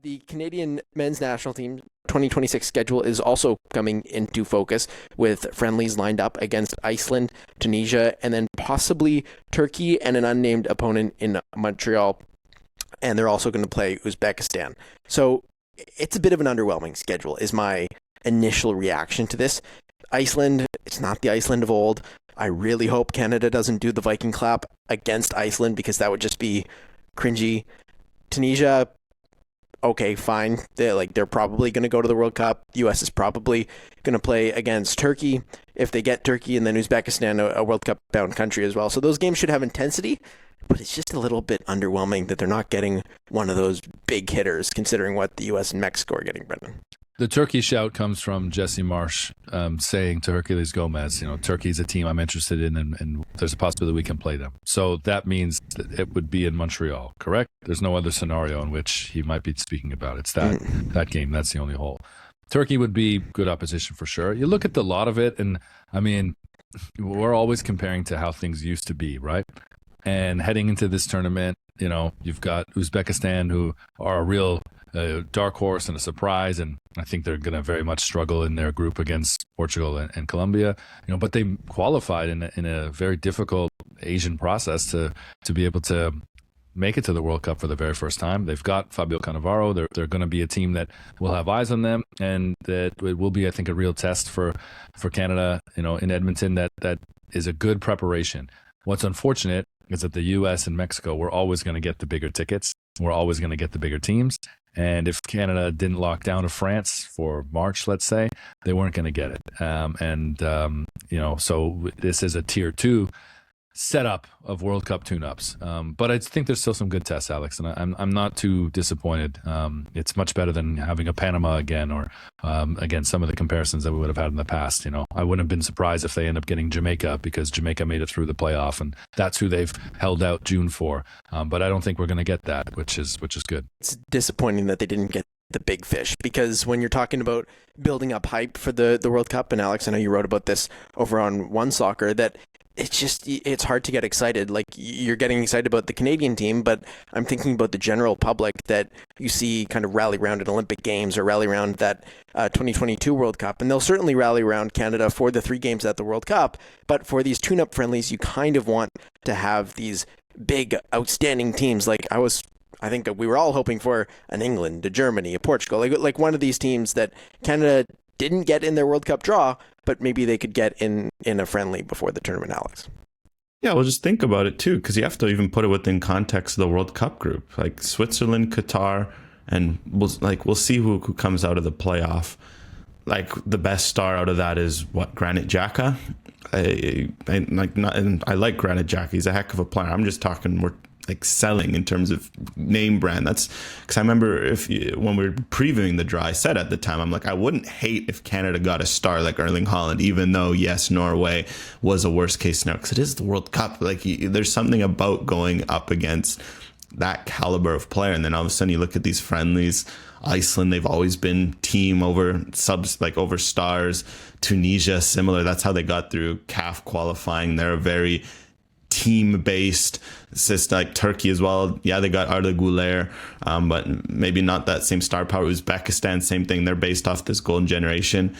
the Canadian men's national team 2026 schedule is also coming into focus with friendlies lined up against Iceland, Tunisia, and then possibly Turkey and an unnamed opponent in Montreal. And they're also going to play Uzbekistan. So it's a bit of an underwhelming schedule is my initial reaction to this. Iceland, it's not the Iceland of old. I really hope Canada doesn't do the Viking clap against Iceland because that would just be cringy. Tunisia, okay, fine. They're probably going to go to the World Cup. The U.S. is probably going to play against Turkey if they get Turkey, and then Uzbekistan, a World Cup bound country as well. So those games should have intensity, but it's just a little bit underwhelming that they're not getting one of those big hitters considering what the U.S. and Mexico are getting, Brendan. The Turkey shout comes from Jesse Marsch saying to Herculez Gomez, Turkey's a team I'm interested in, and there's a possibility we can play them. So that means that it would be in Montreal, correct? There's no other scenario in which he might be speaking about. It's that game. That's the only hole. Turkey would be good opposition for sure. You look at the lot of it, and I mean, we're always comparing to how things used to be, right? And heading into this tournament, you've got Uzbekistan, who are a real dark horse and a surprise, and I think they're going to very much struggle in their group against Portugal and Colombia. But they qualified in a very difficult Asian process to be able to make it to the World Cup for the very first time. They've got Fabio Cannavaro. They're going to be a team that will have eyes on them, and that it will be, I think, a real test for Canada. In Edmonton, that is a good preparation. What's unfortunate is that the U.S. and Mexico, we're always going to get the bigger tickets. We're always going to get the bigger teams. And if Canada didn't lock down to France for March, let's say, they weren't going to get it. So this is a tier 2 setup of World Cup tune-ups. But I think there's still some good tests, Alex, and I'm not too disappointed. It's much better than having a Panama again, or again, some of the comparisons that we would have had in the past. I wouldn't have been surprised if they end up getting Jamaica, because Jamaica made it through the playoff, and that's who they've held out June for. But I don't think we're going to get that, which is good. It's disappointing that they didn't get the big fish, because when you're talking about building up hype for the World Cup, and Alex, I know you wrote about this over on One Soccer, that it's hard to get excited. Like, you're getting excited about the Canadian team, but I'm thinking about the general public that you see kind of rally around at Olympic Games or rally around that 2022 World Cup. And they'll certainly rally around Canada for the 3 games at the World Cup. But for these tune-up friendlies, you kind of want to have these big, outstanding teams. Like, I think that we were all hoping for an England, a Germany, a Portugal, like one of these teams that Canada didn't get in their World Cup draw, but maybe they could get in a friendly before the tournament, Alex. Yeah, well, just think about it too, because you have to even put it within context of the World Cup group, like Switzerland, Qatar, and we'll see who comes out of the playoff. Like, the best star out of that is Granit Xhaka. I like Granit Xhaka. He's a heck of a player. I'm just talking more like selling in terms of name brand. That's because I remember when we were previewing the draw, I said at the time, I'm like, I wouldn't hate if Canada got a star like Erling Haaland, even though, yes, Norway was a worst case scenario, because it is the World Cup. Like, there's something about going up against that caliber of player. And then all of a sudden you look at these friendlies. Iceland, they've always been team over subs, like over stars. Tunisia, similar. That's how they got through CAF qualifying. They're a very team-based system, like Turkey as well. Yeah, they got Arda Güler, but maybe not that same star power. Uzbekistan, same thing. They're based off this golden generation.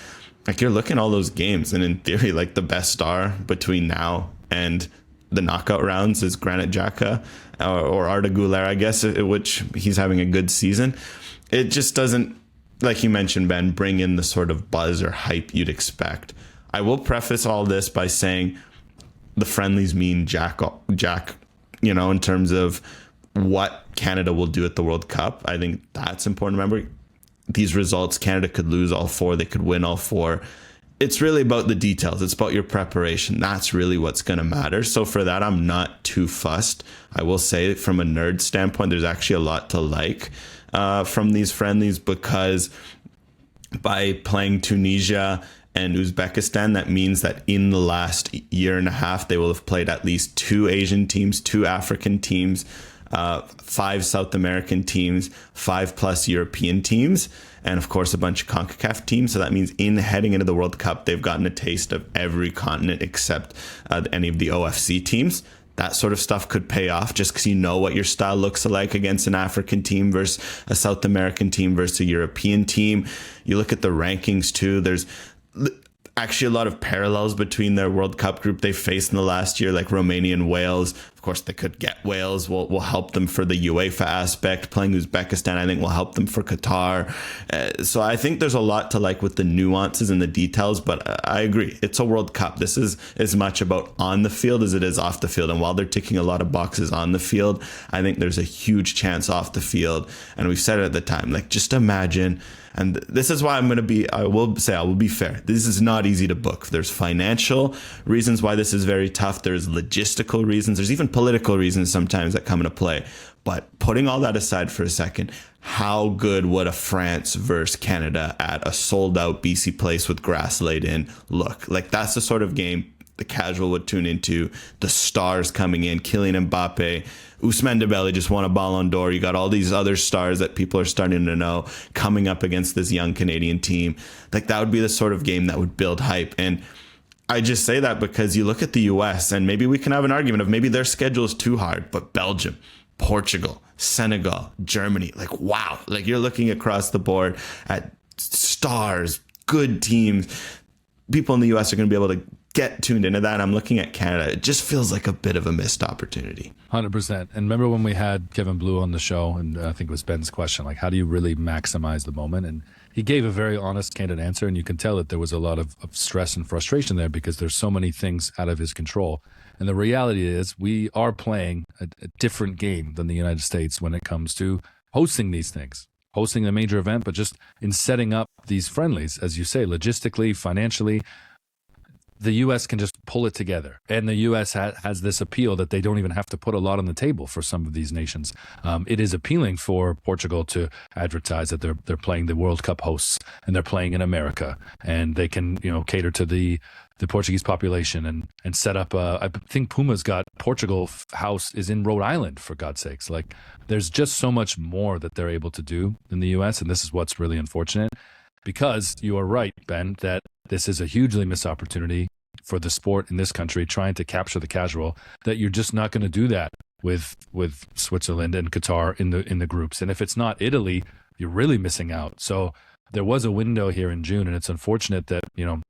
Like, you're looking at all those games, and in theory, like, the best star between now and the knockout rounds is Granit Xhaka or Arda Güler, I guess, which he's having a good season. It just doesn't, like you mentioned, Ben, bring in the sort of buzz or hype you'd expect. I will preface all this by saying the friendlies mean Jack, in terms of what Canada will do at the World Cup. I think that's important to remember. These results, Canada could lose all 4. They could win all 4. It's really about the details. It's about your preparation. That's really what's going to matter. So for that, I'm not too fussed. I will say, from a nerd standpoint, there's actually a lot to like from these friendlies, because by playing Tunisia and Uzbekistan, that means that in the last year and a half, they will have played at least 2 Asian teams, 2 African teams, 5 South American teams, 5+ European teams, and of course a bunch of CONCACAF teams. So that means heading into the World Cup, they've gotten a taste of every continent except any of the OFC teams. that sort of stuff could pay off just because you know what your style looks like against an African team versus a South American team versus a European team. You look at the rankings too. There's actually a lot of parallels between their World Cup group they faced in the last year, like Romania and Wales. Of course, they could get Wales, will help them for the UEFA aspect. Playing Uzbekistan, I think, will help them for Qatar. So I think there's a lot to like with the nuances and the details, but I agree. It's a World Cup. This is as much about on the field as it is off the field. And while they're ticking a lot of boxes on the field, I think there's a huge chance off the field. And we've said it at the time, like, just imagine. And this is why I will be fair. This is not easy to book. There's financial reasons why this is very tough. There's logistical reasons. There's even political reasons sometimes that come into play. But putting all that aside for a second, how good would a France versus Canada at a sold out BC Place with grass laid in look? Like, that's the sort of game the casual would tune into. The stars coming in, Kylian Mbappe, Ousmane Dembele just won a Ballon d'Or. You got all these other stars that people are starting to know coming up against this young Canadian team. Like, that would be the sort of game that would build hype. And I just say that because you look at the US, and maybe we can have an argument of maybe their schedule is too hard, but Belgium, Portugal, Senegal, Germany, like, wow. Like, you're looking across the board at stars, good teams. People in the US are going to be able to get tuned into that. I'm looking at Canada. It just feels like a bit of a missed opportunity. 100%. And remember when we had Kevin Blue on the show, and I think it was Ben's question, like, how do you really maximize the moment? And he gave a very honest, candid answer, and you can tell that there was a lot of stress and frustration there because there's so many things out of his control. And the reality is we are playing a different game than the United States when it comes to hosting these things, hosting a major event, but just in setting up these friendlies, as you say, logistically, financially. The U.S. can just pull it together. And the U.S. has this appeal that they don't even have to put a lot on the table for some of these nations. It is appealing for Portugal to advertise that they're playing the World Cup hosts and they're playing in America, and they can, cater to the Portuguese population and set up. I think Puma's got Portugal house is in Rhode Island, for God's sakes. Like, there's just so much more that they're able to do in the U.S. And this is what's really unfortunate, because you are right, Ben, that this is a hugely missed opportunity for the sport in this country, trying to capture the casual, that you're just not going to do that with Switzerland and Qatar in the groups. And if it's not Italy, you're really missing out. So there was a window here in June, and it's unfortunate that,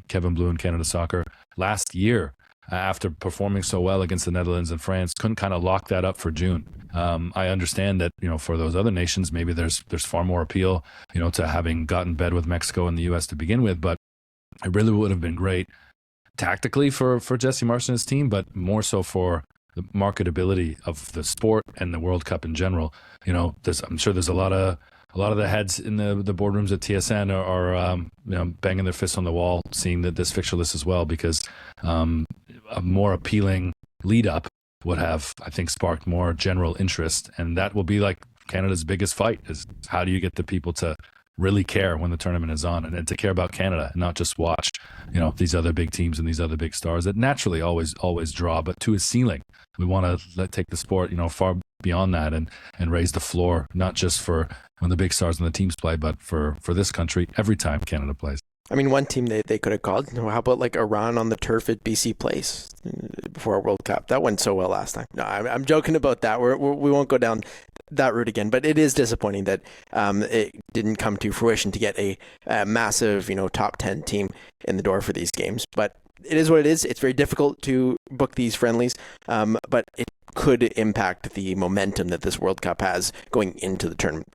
Kevin Blue and Canada Soccer last year, after performing so well against the Netherlands and France, couldn't kind of lock that up for June. I understand that, for those other nations, maybe there's far more appeal, to having gotten bed with Mexico and the U.S. to begin with, but it really would have been great tactically for Jesse Marsch and his team, but more so for the marketability of the sport and the World Cup in general. I'm sure there's a lot of the heads in the boardrooms at TSN are banging their fists on the wall, seeing that this fixture list as well, because a more appealing lead up would have, I think, sparked more general interest, and that will be like Canada's biggest fight: is how do you get the people to really care when the tournament is on, and to care about Canada and not just watch, these other big teams and these other big stars that naturally always draw, but to a ceiling. We want to take the sport, far beyond that and raise the floor, not just for when the big stars and the teams play, but for this country every time Canada plays. I mean, one team they could have called, how about like Iran on the turf at BC Place before a World Cup? That went so well last time. No, I'm joking about that. We won't go down that route again, but it is disappointing that it didn't come to fruition to get a massive, top 10 team in the door for these games. But it is what it is. It's very difficult to book these friendlies, but it could impact the momentum that this World Cup has going into the tournament.